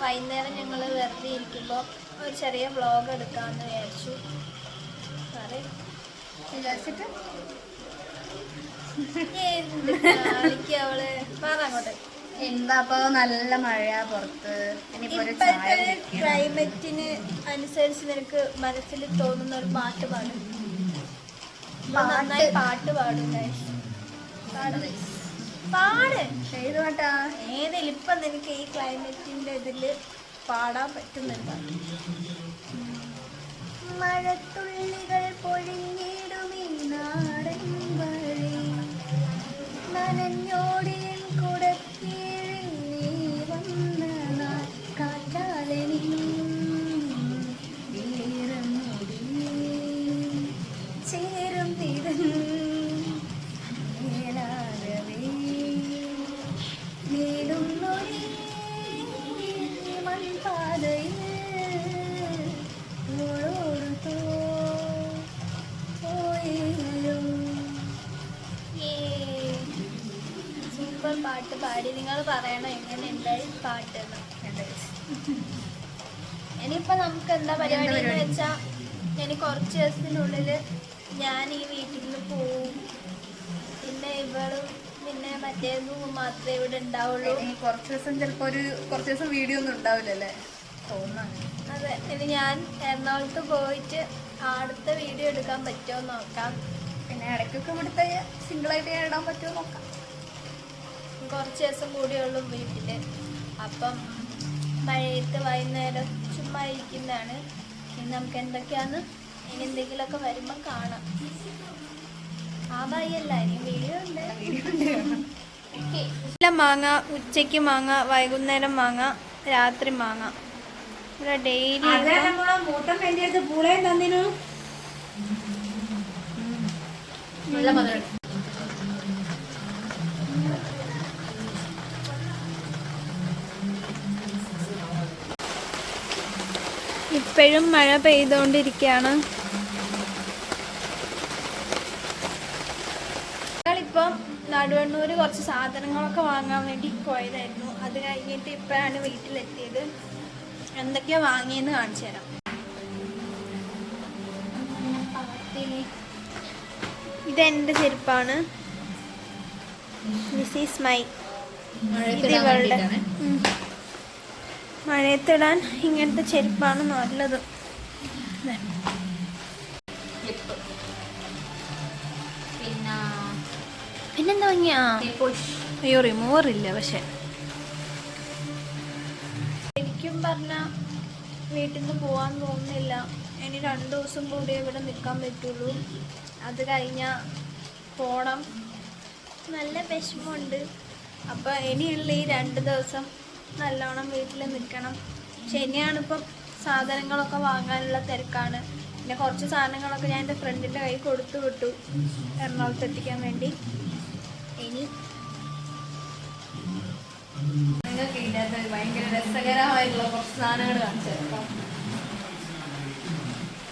വൈകുന്നേരം ഞങ്ങൾ വെറുതെ ഇരിക്കുമ്പോൾ ഒരു ചെറിയ വ്ളോഗ് എടുക്കാമെന്ന് വിചാരിച്ചു. വിചാരിച്ചിട്ട് അവള് അങ്ങോട്ട്. എന്താ അപ്പൊ നല്ല മഴ പുറത്ത്. ഇപ്പോഴത്തെ ക്ലൈമറ്റിന് അനുസരിച്ച് നിനക്ക് മനസ്സിൽ തോന്നുന്ന ഒരു പാട്ട് പാടും. നന്നായി പാട്ട് പാടും. പാട്. ഏത് പാട്ടാ? ഏതെങ്കിലും ഇപ്പം നിനക്ക് ഈ ക്ലൈമറ്റിന്റെ ഇതില് പാടാൻ പറ്റുന്നുണ്ട്. മഴത്തുള്ളികൾ പൊഴിഞ്ഞിടുമീ നാടൻ വഴി നനഞ്ഞോടിയൻ കുടക്കീഴിൽ നീ വന്ന നാൾ കാറ്റാലെ ചേരും തീരൻ മേലാകവേ നീടുന്നൊരേ മൺപാതയിൽ സൂപ്പർ പാട്ട് പാടി. നിങ്ങൾ പറയണം എങ്ങനെയുണ്ട് പാട്ട്. ഇനിയിപ്പോൾ നമുക്ക് എന്താ പരിപാടി എന്ന് വെച്ചാൽ, ഇനി കുറച്ച് ദിവസത്തിനുള്ളിൽ ഞാൻ ഈ വീട്ടിൽ നിന്ന് പോവും. പിന്നെ ഇവളും പിന്നെ മറ്റേതും മാത്രമേ ഇവിടെ ഉണ്ടാവുള്ളൂ. കുറച്ച് ദിവസം ചിലപ്പോൾ കുറച്ച് ദിവസം വീഡിയോ ഒന്നും ഉണ്ടാവില്ലല്ലേ തോന്നുന്നു. അതെ, ഇനി ഞാൻ എറണാകുളത്ത് പോയിട്ട് അടുത്ത വീഡിയോ എടുക്കാൻ പറ്റുമോ നോക്കാം. പിന്നെ ഇടയ്ക്കൊക്കെ ഇവിടുത്തെ സിംഗിളായിട്ട് ഞാൻ ഇടാൻ പറ്റുമോ നോക്കാം. കുറച്ച് ദിവസം കൂടിയുള്ളൂ വീട്ടിൽ. അപ്പം മഴയത്ത് വൈകുന്നേരം ചുമ്മാ ഇരിക്കുന്നതാണ്. ഇനി നമുക്ക് എന്തൊക്കെയാന്ന് ഇനി എന്തെങ്കിലുമൊക്കെ വരുമ്പോൾ കാണാം. ആ ബായിയല്ല, ഇനി വീഡിയോ ഉണ്ട്. മാങ്ങ, ഉച്ചയ്ക്ക് മാങ്ങ, വൈകുന്നേരം മാങ്ങ, രാത്രി മാങ്ങ. ഇവിടെ ഡെയിലി ഇപ്പോഴും മഴ പെയ്തുകൊണ്ടിരിക്കുകയാണ്. ഞങ്ങളിപ്പം നടുവണ്ണൂർ കുറച്ച് സാധനങ്ങളൊക്കെ വാങ്ങാൻ വേണ്ടി പോയതായിരുന്നു. അത് കഴിഞ്ഞിട്ട് ഇപ്പോഴാണ് വീട്ടിലെത്തിയത്. എന്തൊക്കെയാ വാങ്ങിയെന്ന് കാണിച്ചു തരാം. ഇതെൻ്റെ ചെരുപ്പാണ്. This is my. ഇത് ഇവളുടെ. മഴയത്തിടാൻ ഇങ്ങനത്തെ ചെരുപ്പാണ് നല്ലത്. പിന്നെന്താ വാങ്ങിയാ? അയ്യോ, റിമൂവർ ഇല്ല. പക്ഷെ ശരിക്കും പറഞ്ഞാൽ വീട്ടിൽ നിന്ന് പോകാൻ തോന്നുന്നില്ല. ഇനി 2 ദിവസം കൂടി ഇവിടെ നിൽക്കാൻ പറ്റുള്ളൂ. അത് കഴിഞ്ഞാൽ പോണം. നല്ല വിഷമമുണ്ട്. അപ്പോൾ ഇനിയുള്ള ഈ 2 ദിവസം നല്ലോണം വീട്ടിൽ നിൽക്കണം. ശനിയാണിപ്പം സാധനങ്ങളൊക്കെ വാങ്ങാനുള്ള തിരക്കാണ്. പിന്നെ കുറച്ച് സാധനങ്ങളൊക്കെ ഞാൻ എൻ്റെ ഫ്രണ്ടിൻ്റെ കയ്യിൽ കൊടുത്തു വിട്ടു എറണാകുളത്ത് എത്തിക്കാൻ വേണ്ടി. ഇനി നിങ്ങൾക്ക് ഇതിനകത്ത് ഭയങ്കര രസകരമായിട്ടുള്ള കുറച്ച് സാധനങ്ങൾ കാണിച്ചു.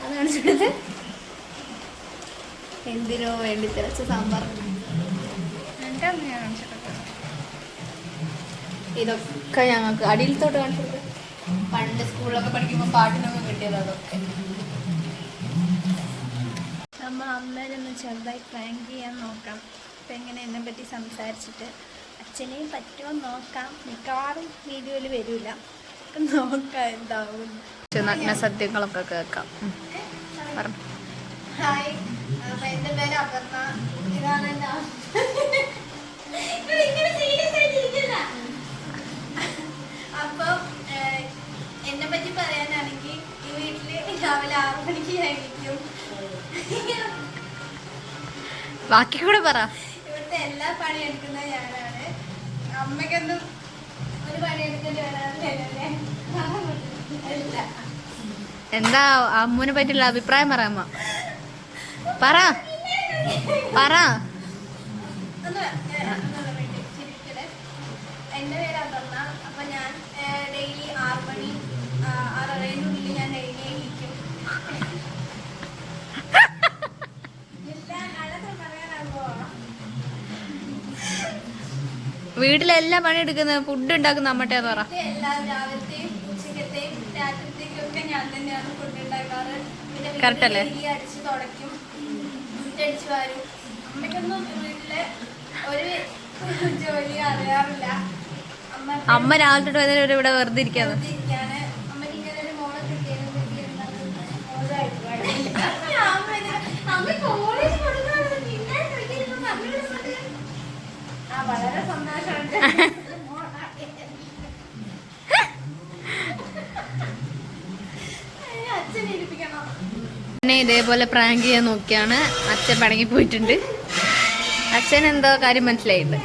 അത് കാണിച്ചിട്ട് എന്തിനോ വേണ്ടി തിരച്ച സാമ്പാർ ഇതൊക്കെ ഞങ്ങൾക്ക് അടിയിലത്തോട്ട് കാണിച്ചത്. പണ്ട് സ്കൂളിലൊക്കെ പഠിക്കുമ്പോൾ പാട്ടിനൊക്കെ കിട്ടിയത് അതൊക്കെ. നമ്മൾ അമ്മേനൊന്ന് ചെറുതായി പ്രാങ്ക് ചെയ്യാൻ നോക്കാം. അപ്പം എങ്ങനെ എന്നെ പറ്റി സംസാരിച്ചിട്ട് അച്ഛനെയും പറ്റുമോ നോക്കാം. മിക്കവാറും വീഡിയോയിൽ വരില്ല. നോക്കാം എന്താവും. നഗ്ന സത്യങ്ങളൊക്കെ കേൾക്കാം. ഹായ്, അപ്പം എൻ്റെ പേര് അപർണ. ഇതാണ് എൻ്റെ അപ്പം എന്നെ പറ്റി പറയാനാണെങ്കിൽ ഈ വീട്ടിൽ രാവിലെ 6 മണിക്ക് കഴിക്കും. ബാക്കി കൂടെ പറ. ഇവിടുത്തെ എല്ലാ പണി എടുക്കുന്നത് ഞാനാണ്. അമ്മയ്ക്കൊന്നും ഒരു പണി എടുക്കേണ്ടി വരാറില്ലല്ലേ? എന്താ അമ്മൂനെ പറ്റിയുള്ള അഭിപ്രായം പറയാമ്മ? പറ പറ. എൻ്റെ പേര് അപർണ. അപ്പം ഞാൻ ഡെയിലി 6 മണി 6:30 ഞാൻ ഡെയിലി എണീക്കും. വീട്ടിലെല്ലാം പണി എടുക്കുന്ന ഫുഡ് ഉണ്ടാക്കുന്ന അമ്മട്ടേന്ന് പറ. എല്ലാം രാവിലത്തെ രാത്രിത്തേക്കൊക്കെ ഞാൻ തന്നെയാണ് ഫുഡ് ഉണ്ടാക്കാറ്. പിന്നെ Correct അല്ലേ? അടിച്ച് തുടയ്ക്കും, മുറ്റടിച്ച് വാരും. അമ്മയ്ക്കൊന്നും വീട്ടിലെ ഒരു ജോലി അറിയാറില്ല. അമ്മ രാവിലെ തൊട്ട് വൈകുന്നേരം ഇവിടെ വെറുതെ ഇരിക്കാന്ന്. അമ്മയ്ക്ക് ഇങ്ങനെ ഒരു മോളെ കിട്ടിയതിനെ പറ്റി വളരെ സന്തോഷമുണ്ട്. അച്ഛനെ ഇരിപ്പിക്കണം. എന്നെ ഇതേപോലെ പ്രാങ്ക് ചെയ്യാൻ നോക്കിയാണ് അച്ഛൻ പടങ്ങി പോയിട്ടുണ്ട്. അച്ഛൻ എന്തോ കാര്യം മനസ്സിലായിട്ടുണ്ട്.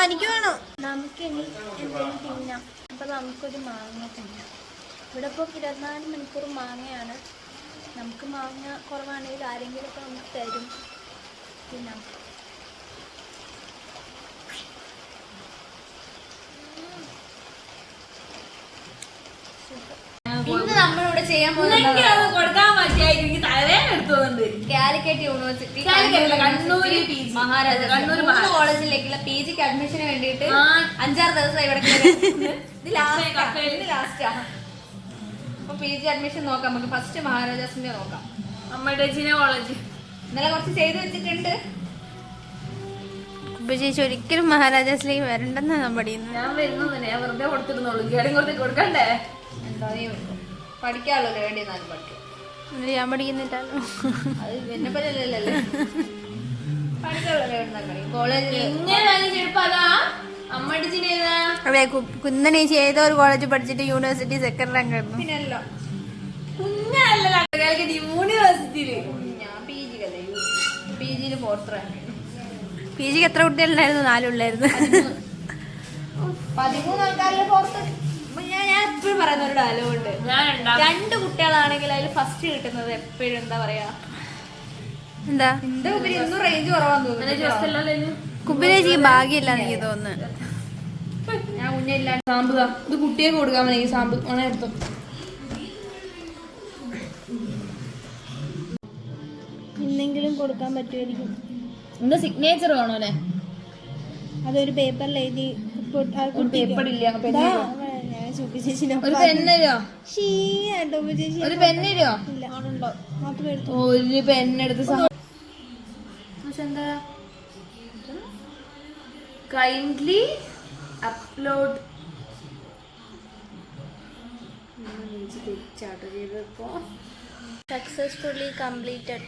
എനിക്ക് വേണം. നമുക്കിനി എന്തെങ്കിലും തിന്നാം. അപ്പൊ നമുക്കൊരു മാങ്ങ തിന്നാം. ഇവിടെ ഇപ്പോൾ 24 മണിക്കൂർ മാങ്ങയാണ്. നമുക്ക് മാങ്ങ കുറവാണെങ്കിൽ ആരെങ്കിലുമൊക്കെ നമുക്ക് തരും, തിന്നാം. ഇന്ന് നമ്മളിവിടെ ചെയ്യാൻ പോകുന്നത് കാലിക്കറ്റ് യൂണിവേഴ്സിറ്റി മഹാരാജാസ് കോളേജിലേക്കുള്ള PG അഡ്മിഷന് വേണ്ടിയിട്ട് 5-6 ദിവസമായി ഇവിടെ ലാസ്റ്റാ. അപ്പൊ PG അഡ്മിഷൻ നോക്കാം. നമുക്ക് ഫസ്റ്റ് മഹാരാജാസിന്റെ നോക്കാം. നമ്മുടെ കോളേജ് ഇന്നലെ കുറച്ച് ചെയ്ത് വെച്ചിട്ടുണ്ട്. ചേച്ചി ഒരിക്കലും മഹാരാജാസിലേക്ക് വരണ്ടെന്നാണ് പഠിക്കുന്നത്. ഞാൻ വരുന്നതന്നെ, ഞാൻ വെറുതെ കൊടുത്തിരുന്നുള്ളൂ. കേടും കൊടുത്ത് കൊടുക്കണ്ടേ? എന്താ പഠിക്കാമല്ലോ, വേണ്ടി എന്നാലും പഠിക്കും. ഞാൻ പഠിക്കുന്നില്ലല്ലോ. അത് എന്നെ പറ്റല്ലേ പഠിക്കാമല്ലോ. കോളേജിൽ അമ്മടിച്ചിനേതാ അതെ, കുന്നനേച്ചി ഏതോ ഒരു കോളേജിൽ പഠിച്ചിട്ട് യൂണിവേഴ്സിറ്റി സെക്കൻഡ് റാങ്ക് ആയിരുന്നു. പിന്നല്ലോ കുഞ്ഞല്ല യൂണിവേഴ്സിറ്റിയില്. ഞാൻ PG 4th റാങ്ക്. PG എത്ര കുട്ടികളുണ്ടായിരുന്നു? 4 ഉള്ളായിരുന്നു. 13 ആൾക്കാരിൽ 4th. ഞാൻ എപ്പോഴും പറയുന്ന ഒരു ഡയലോഗ് ഉണ്ട്, 2 കുട്ടികളാണെങ്കിൽ അതിൽ ഫസ്റ്റ് കിട്ടുന്നത് എപ്പോഴും എന്താ പറയാ, എന്താ എന്റെ ഉപരി ഇന്നും റേഞ്ച് കുറവാന്ന് തോന്നുന്നു. കുബിലേച്ചിക്ക് ഭാഗ്യമില്ല എനിക്ക് തോന്നുന്നു. ഞാൻ മുന്നേ ഇല്ല. സാമ്പ് ഇത് കുട്ടിയെ കൊടുക്കാൻ ഈ സാമ്പ് അങ്ങനെ എടുത്തു. ഇന്നെങ്കിലും കൊടുക്കാൻ പറ്റുമായിരിക്കും. എന്താ സിഗ്നേച്ചർ വേണോ അല്ലേ? അതൊരു പേപ്പറിൽ എഴുതി പേപ്പറില്ല. ഞാൻ ഒരു പെന്നരോ ഒരു പെന്നരോ ഒരു പെന്നെടുത്ത് എന്താ കൈൻഡ്ലി അപ്ലോഡ് ചെയ്തപ്പോ സക്സസ്ഫുള്ളി കംപ്ലീറ്റഡ്.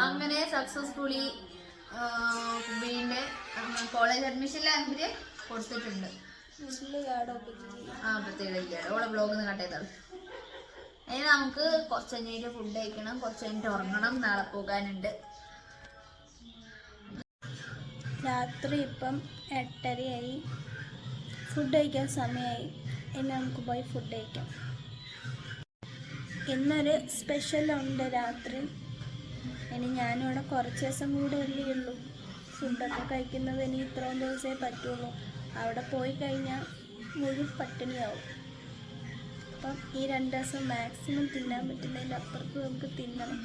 അങ്ങനെ സക്സസ്ഫുള്ളി കുബിന്റെ കോളേജ് അഡ്മിഷനിൽ അവര് കൊടുത്തിട്ടുണ്ട്. പ്രത്യേക ഓളെ ബ്ലോഗ് ഒന്ന് കട്ട് ചെയ്താൽ ഇനി നമുക്ക് കുറച്ച് കഴിഞ്ഞിട്ട് ഫുഡ് കഴിക്കണം, കുറച്ച് കഴിഞ്ഞിട്ട് ഉറങ്ങണം, നാളെ പോകാനുണ്ട്. രാത്രി ഇപ്പം 8:30 ഫുഡ് കഴിക്കാൻ സമയമായി. ഇനി നമുക്ക് പോയി ഫുഡ് കഴിക്കാം. ഇന്നൊരു സ്പെഷ്യലുണ്ട് രാത്രി. ഇനി ഞാനിവിടെ കുറച്ച് ദിവസം കൂടെ അല്ലേ ഉള്ളൂ. ഫുഡൊക്കെ കഴിക്കുന്നത് ഇനി ഇത്രയും ദിവസമേ പറ്റുള്ളൂ. അവിടെ പോയി കഴിഞ്ഞാൽ മുഴുവൻ പട്ടിണിയാവും. അപ്പം ഈ 2 ദിവസം മാക്സിമം തിന്നാൻ പറ്റുന്നതിൻ്റെ അപ്പുറത്ത് നമുക്ക് തിന്നണം.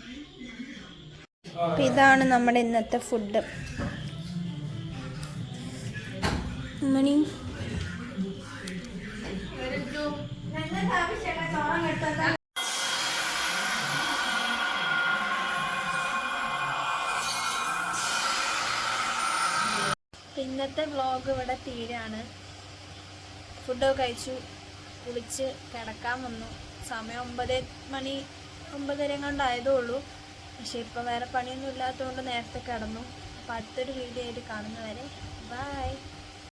അപ്പം ഇതാണ് നമ്മുടെ ഇന്നത്തെ ഫുഡ്. മണി ഇന്നത്തെ വ്ളോഗ് ഇവിടെ തീരാണ്. ഫുഡൊക്കെ കഴിച്ചു, കുളിച്ച് കിടക്കാൻ വന്നു. സമയം 9:30 കണ്ടായതേ ഉള്ളൂ. പക്ഷെ ഇപ്പം വേറെ പണിയൊന്നും ഇല്ലാത്തതുകൊണ്ട് നേരത്തെ കിടന്നു. അപ്പം അടുത്തൊരു വീഡിയോ ആയിട്ട് കാണുന്നവരെ ബൈ.